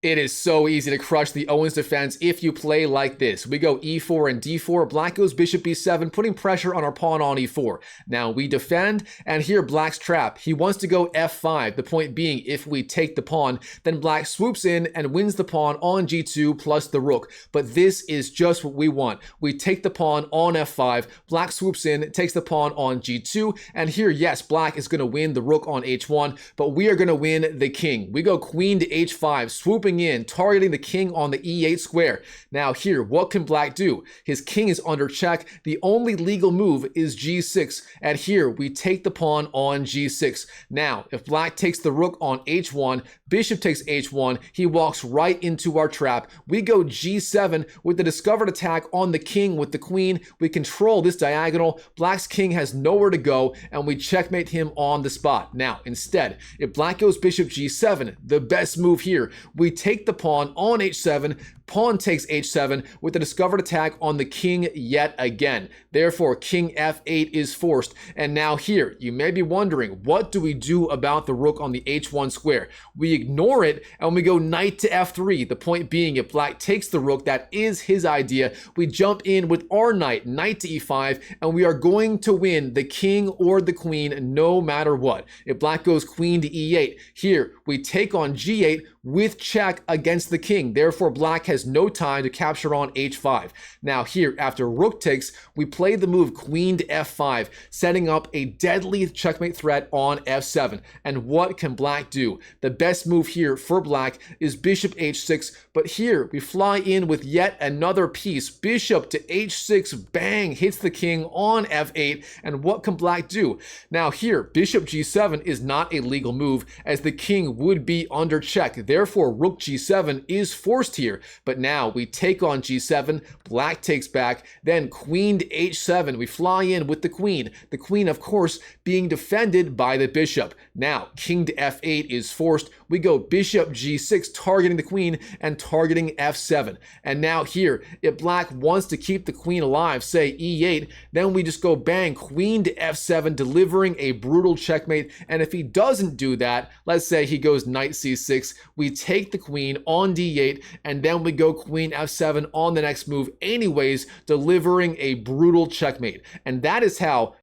It is so easy to crush the Owen's defense if you play like this. We go e4 and d4, black goes bishop b7, putting pressure on our pawn on e4. Now we defend, and here black's trap. He wants to go f5, the point being if we take the pawn, then black swoops in and wins the pawn on g2 plus the rook. But this is just what we want. We take the pawn on f5, black swoops in, takes the pawn on g2, and here, yes, black is going to win the rook on h1, but we are going to win the king. We go queen to h5, swooping in, targeting the king on the e8 square. Now here, what can black do? His king is under check. The only legal move is g6, and here we take the pawn on g6. Now, if black takes the rook on h1, bishop takes h1, he walks right into our trap. We go g7 with the discovered attack on the king with the queen. We control this diagonal. Black's king has nowhere to go, and we checkmate him on the spot. Now, instead, if black goes bishop g7, the best move here, we take the pawn on h7, pawn takes h7 with the discovered attack on the king yet again. Therefore, king f8 is forced. And now here, you may be wondering, what do we do about the rook on the h1 square? We ignore it and we go knight to f3. The point being, if black takes the rook, that is his idea. We jump in with our knight, knight to e5, and we are going to win the king or the queen no matter what. If black goes queen to e8, here we take on g8 with check against the king. Therefore, black has no time to capture on h5. Now here, after rook takes, we play the move queen to f5, setting up a deadly checkmate threat on f7. And what can black do? The best move here for black is bishop h6, but here we fly in with yet another piece. Bishop to h6, bang, hits the king on f8, and what can black do? Now here, bishop g7 is not a legal move, as the king would be under check. Therefore, rook g7 is forced here. But now we take on g7, black takes back, then queen to h7. We fly in with the queen. The queen, of course, being defended by the bishop. Now, king to f8 is forced. We go bishop g6, targeting the queen and targeting f7. And now here, if black wants to keep the queen alive, say e8, then we just go bang, queen to f7, delivering a brutal checkmate. And if he doesn't do that, let's say he goes knight c6, we take the queen on d8, and then we go queen f7 on the next move anyways, delivering a brutal checkmate. And that is how